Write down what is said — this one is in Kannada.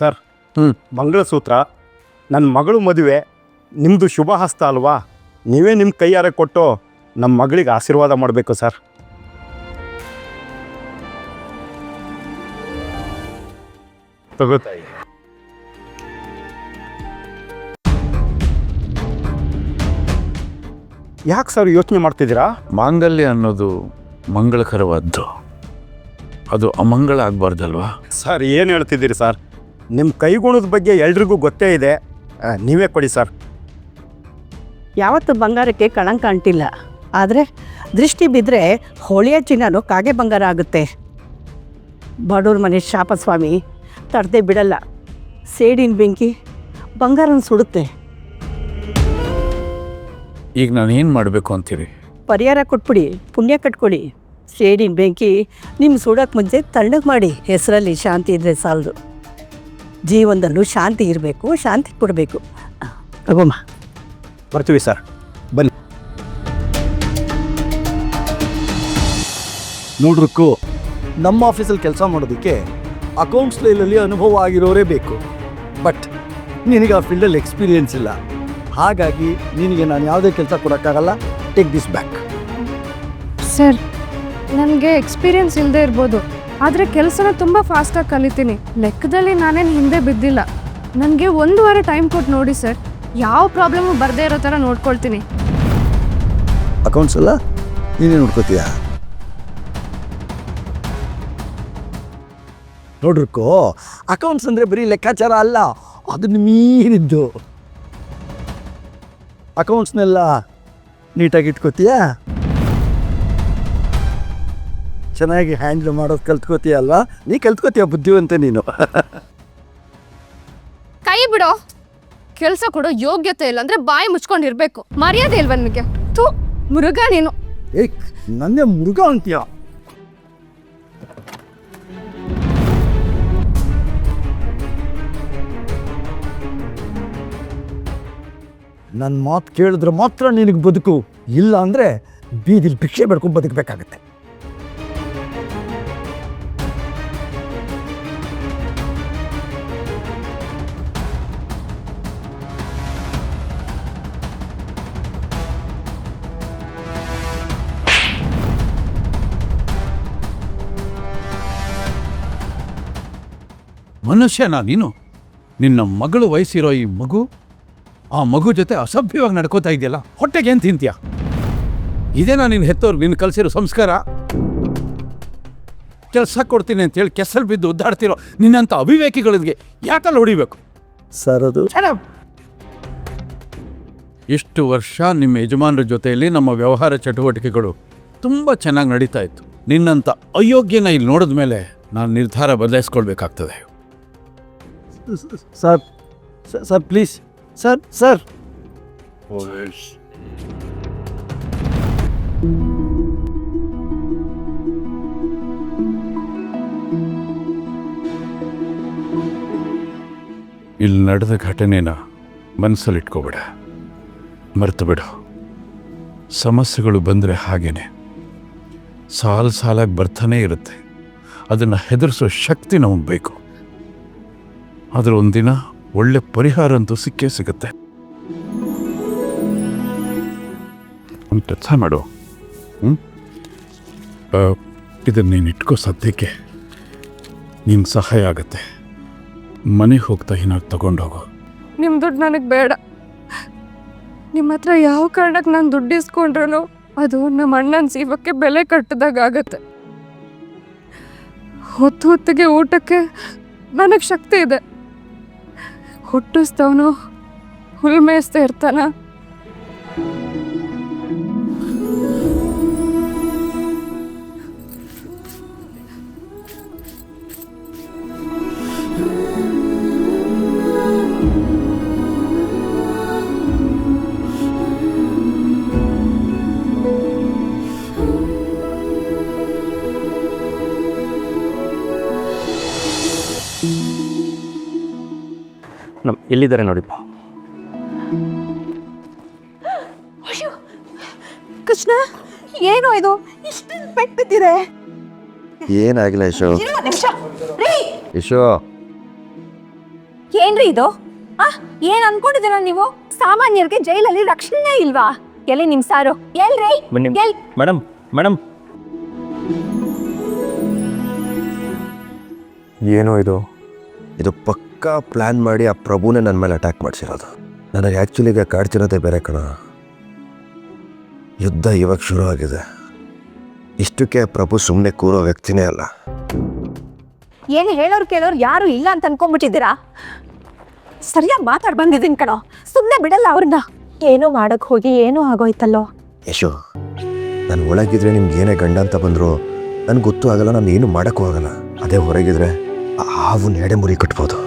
ಸರ್ ಮಂಗಳಸೂತ್ರ ನನ್ನ ಮಗಳು ಮದುವೆ ನಿಮ್ಮದು ಶುಭ ಹಸ್ತ ಅಲ್ವಾ, ನೀವೇ ನಿಮ್ಮ ಕೈಯಾರೆ ಕೊಟ್ಟು ನಮ್ಮ ಮಗಳಿಗೆ ಆಶೀರ್ವಾದ ಮಾಡಬೇಕು ಸರ್. ತಗೋತಾಯಿ. ಯಾಕೆ ಸರ್ ಯೋಚನೆ ಮಾಡ್ತಿದ್ದೀರಾ? ಮಾಂಗಲ್ಯ ಅನ್ನೋದು ಮಂಗಳಕರವಾದ್ದು, ಅದು ಅಮಂಗಳ ಆಗಬಾರ್ದಲ್ವಾ? ಸರ್ ಏನು ಹೇಳ್ತಿದ್ದೀರಿ ಸರ್? ನಿಮ್ಮ ಕೈಗುಣದ ಬಗ್ಗೆ ಎಲ್ರಿಗೂ ಗೊತ್ತೇ ಇದೆ, ನೀವೇ ಕೊಡಿ ಸರ್. ಯಾವತ್ತು ಬಂಗಾರಕ್ಕೆ ಕಳಂಕ ಅಂಟಿಲ್ಲ, ಆದರೆ ದೃಷ್ಟಿ ಬಿದ್ದರೆ ಹೊಳೆಯ ಚಿನ್ನನೂ ಕಾಗೆ ಬಂಗಾರ ಆಗುತ್ತೆ. ಬಡವ್ರ ಮನೆ ಶಾಪ ಸ್ವಾಮಿ ತರದೆ ಬಿಡಲ್ಲ. ಸೇಡಿನ ಬೆಂಕಿ ಬಂಗಾರನ ಸುಡುತ್ತೆ. ಈಗ ನಾನು ಏನು ಮಾಡಬೇಕು ಅಂತೀರಿ? ಪರಿಹಾರ ಕೊಟ್ಬಿಡಿ, ಪುಣ್ಯ ಕಟ್ಕೊಡಿ. ಸೇಡಿನ ಬೆಂಕಿ ನಿಮ್ಮ ಸುಡೋಕ್ಕೆ ಮುಂಚೆ ತಣ್ಣಗೆ ಮಾಡಿ. ಹೆಸರಲ್ಲಿ ಶಾಂತಿ ಇದ್ದರೆ ಸಾಲದು, ಜೀವನದಲ್ಲೂ ಶಾಂತಿ ಇರಬೇಕು, ಶಾಂತಿ ಕೊಡಬೇಕು. ತಗೋಮ್ಮ. ಬರ್ತೀವಿ ಸರ್, ಬನ್ನಿ. ನೋಡ್ರಕ್ಕೂ ನಮ್ಮ ಆಫೀಸಲ್ಲಿ ಕೆಲಸ ಮಾಡೋದಕ್ಕೆ ಅಕೌಂಟ್ಸ್ ಲೈನಲ್ಲಿ ಅನುಭವ ಆಗಿರೋರೇ ಬೇಕು. ಬಟ್ ನಿನಗೆ ಆ ಫೀಲ್ಡಲ್ಲಿ ಎಕ್ಸ್ಪೀರಿಯೆನ್ಸ್ ಇಲ್ಲ, ಹಾಗಾಗಿ ನಿನಗೆ ನಾನು ಯಾವುದೇ ಕೆಲಸ ಕೊಡೋಕ್ಕಾಗಲ್ಲ. Take this back. ಸರ್, ನನಗೆ ಎಕ್ಸ್ಪೀರಿಯೆನ್ಸ್ ಇಲ್ಲದೆ ಇರ್ಬೋದು, ಆದರೆ ಕೆಲಸನ ತುಂಬ ಫಾಸ್ಟಾಗಿ ಕಲಿತೀನಿ. ಲೆಕ್ಕದಲ್ಲಿ ನಾನೇನು ಹಿಂದೆ ಬಿದ್ದಿಲ್ಲ. ನನಗೆ 1 ವಾರ ಟೈಮ್ ಕೊಟ್ಟು ನೋಡಿ ಸರ್, ಯಾವ ಪ್ರಾಬ್ಲಮ್ಮು ಬರದೇ ಇರೋ ಥರ ನೋಡ್ಕೊಳ್ತೀನಿ. ಅಕೌಂಟ್ಸ್ ಎಲ್ಲ ನೀನೇ ನೋಡ್ಕೋತೀಯ? ನೋಡ್ರಕ್ಕೋ, ಅಕೌಂಟ್ಸ್ ಅಂದರೆ ಬರೀ ಲೆಕ್ಕಾಚಾರ ಅಲ್ಲ, ಅದನ್ನು ಮೀರಿದ್ದು. ಅಕೌಂಟ್ಸ್ನೆಲ್ಲ ನೀಟಾಗಿ ಇಟ್ಕೋತೀಯಾ? ಚೆನ್ನಾಗಿ ಹ್ಯಾಂಡಲ್ ಮಾಡೋದು ಕಲ್ತ್ಕೋತೀಯ ಅಲ್ವಾ? ನೀ ಕಲ್ತ್ಕೋತೀಯ, ಬುದ್ಧಿವಂತೆ ನೀನು. ಕೈ ಬಿಡೋ, ಕೆಲಸ ಕೊಡೋ ಯೋಗ್ಯತೆ ಇಲ್ಲ ಅಂದರೆ ಬಾಯಿ ಮುಚ್ಕೊಂಡಿರ್ಬೇಕು. ಮರ್ಯಾದೆ ಇಲ್ವ ನನಗೆ? ಥೂ, ಮುರುಗ ನೀನು. ಏಯ್, ನನ್ನೇ ಮುರುಗ ಅಂತೀಯ? ನನ್ನ ಮಾತು ಕೇಳಿದ್ರೆ ಮಾತ್ರ ನಿನಗೆ ಬದುಕು, ಇಲ್ಲ ಅಂದರೆ ಬೀದಿಲಿ ಭಿಕ್ಷೆ ಬೇಡ್ಕೊಂಡು ಬದುಕಬೇಕಾಗತ್ತೆ. ಮನುಷ್ಯನಾ ನೀನು? ನಿನ್ನ ಮಗಳು ವಯಸ್ಸಿರೋ ಈ ಮಗು, ಆ ಮಗು ಜೊತೆ ಅಸಭ್ಯವಾಗಿ ನಡ್ಕೋತಾ ಇದೆಯಲ್ಲ, ಹೊಟ್ಟೆಗೆ ಏನು ತಿಂತೀಯ? ಇದೇನಾ ನೀನು ಹೆತ್ತವ್ರು ನಿನ್ನ ಕಲಿಸಿರೋ ಸಂಸ್ಕಾರ? ಕೆಲಸ ಕೊಡ್ತೀನಿ ಅಂತೇಳಿ ಕೆಸರು ಬಿದ್ದು ಒದ್ದಾಡ್ತಿರೋ ನಿನ್ನಂಥ ಅವಿವೇಕಿಗಳಿಗೆ ಯಾಕಲ್ಲಿ ಹೊಡಿಬೇಕು ಸರ್? ಅದು ಇಷ್ಟು ವರ್ಷ ನಿಮ್ಮ ಯಜಮಾನರ ಜೊತೆಯಲ್ಲಿ ನಮ್ಮ ವ್ಯವಹಾರ ಚಟುವಟಿಕೆಗಳು ತುಂಬ ಚೆನ್ನಾಗಿ ನಡೀತಾ ಇತ್ತು. ನಿನ್ನಂಥ ಅಯೋಗ್ಯನ ಇಲ್ಲಿ ನೋಡಿದ ಮೇಲೆ ನಾನು ನಿರ್ಧಾರ ಬದಲಾಯಿಸ್ಕೊಳ್ಬೇಕಾಗ್ತದೆ. Sir sir please sir. Sir ಇಲ್ಲಿ ನಡೆದ ಘಟನೆನ ಮನಸ್ಸಲ್ಲಿಟ್ಕೋಬೇಡ, ಮರೆತು ಬಿಡು. ಸಮಸ್ಯೆಗಳು ಬಂದರೆ ಹಾಗೇನೆ ಸಾಲಾಗಿ ಬರ್ತಾನೇ ಇರುತ್ತೆ. ಅದನ್ನು ಹೆದರಿಸೋ ಶಕ್ತಿ ನಮಗೆ ಬೇಕು. ಆದರೆ ಒಂದಿನ ಒಳ್ಳೆ ಪರಿಹಾರ ಅಂತೂ ಸಿಕ್ಕೇ ಸಿಗುತ್ತೆ. ಒಂದು ಕೆಲಸ ಮಾಡು, ಇದನ್ನು ನೀನು ಇಟ್ಕೋ, ಸದ್ಯಕ್ಕೆ ನಿನ್ನ ಸಹಾಯ ಆಗುತ್ತೆ. ಮನೆಗೆ ಹೋಗ್ತಾ ಏನಾದ್ರು ತಗೊಂಡೋಗು. ನಿಮ್ಮ ದುಡ್ಡು ನನಗೆ ಬೇಡ. ನಿಮ್ಮ ಹತ್ರ ಯಾವ ಕಾರಣಕ್ಕೆ ನಾನು ದುಡ್ಡು ಇಸ್ಕೊಂಡ್ರೂ ಅದು ನಮ್ಮ ಅಣ್ಣನ ಜೀವಕ್ಕೆ ಬೆಲೆ ಕಟ್ಟಿದಾಗತ್ತೆ. ಹೊತ್ತಿಗೆ ಊಟಕ್ಕೆ ನನಗೆ ಶಕ್ತಿ ಇದೆ. ಹುಟ್ಟಿಸ್ತವನು ಹುಲ್ ಮೇಯಿಸ್ತಾ ಇರ್ತಾನ. ಎಲ್ಲಿದ್ದಾರೆ ನೋಡಿಪ್ಪ. ಕೃಷ್ಣ, ಏನೋ ಇದು ಇಷ್ಟು ಪೆಟ್ಟು ಬಿದ್ದಿದೆ? ಏನಾಗಿಲ್ಲ ಯಶೋ. ಯಶೋ, ಏನ್ರಿ ಇದು ಏನ್ ಅನ್ಕೊಂಡಿದ್ದೀರ ನೀವು? ಸಾಮಾನ್ಯರಿಗೆ ಜೈಲಲ್ಲಿ ರಕ್ಷಣೆ ಇಲ್ವಾ? ಎಲ್ಲಿ ನಿಮ್ ಸಾರು ಎಲ್ರಿ? ಮೇಡಮ್ ಮೇಡಮ್ ಏನೋ ಇದು ಇದು ಪಕ್ಕಾ ಪ್ಲ್ಯಾನ್ ಮಾಡಿ ಆ ಪ್ರಭುನೇ ನನ್ನ ಮೇಲೆ ಅಟ್ಯಾಕ್ ಮಾಡಿಸಿರೋದು. ನನಗೆ ಆ್ಯಕ್ಚುಲಿಗೆ ಕಾಡ್ತಿರೋದೇ ಬೇರೆ ಕಣ. ಯುದ್ಧ ಇವಾಗ ಶುರು ಆಗಿದೆ. ಇಷ್ಟಕ್ಕೆ ಪ್ರಭು ಸುಮ್ಮನೆ ಕೂರೋ ವ್ಯಕ್ತಿನೇ ಅಲ್ಲ. ಏನು ಹೇಳೋರು ಕೇಳೋರು ಯಾರು ಇಲ್ಲ ಅಂತ ಅನ್ಕೊಂಡ್ಬಿಟ್ಟಿದ್ದೀರಾ? ಸರಿಯಾಗಿ ಮಾತಾಡ್ ಬಂದಿದ್ದೀನಿ ಕಣೋ, ಸುಮ್ಮನೆ ಬಿಡಲ್ಲ ಅವ್ರನ್ನ. ಏನೋ ಮಾಡಕ್ ಹೋಗಿ ಏನೋ ಆಗೋಯ್ತಲ್ಲೋ. ಯಶು, ನಾನು ಒಳಗಿದ್ರೆ ನಿಮ್ಗೆ ಏನೇ ಗಂಡ ಅಂತ ಬಂದರೂ ನನಗೆ ಗೊತ್ತೂ ಆಗಲ್ಲ, ನಾನು ಏನು ಮಾಡೋಕ್ಕೂ ಆಗಲ್ಲ. ಅದೇ ಹೊರಗಿದ್ರೆ ಆ ಹಾವು ಎಡೆ ಮುರಿ ಕಟ್ಬೋದು.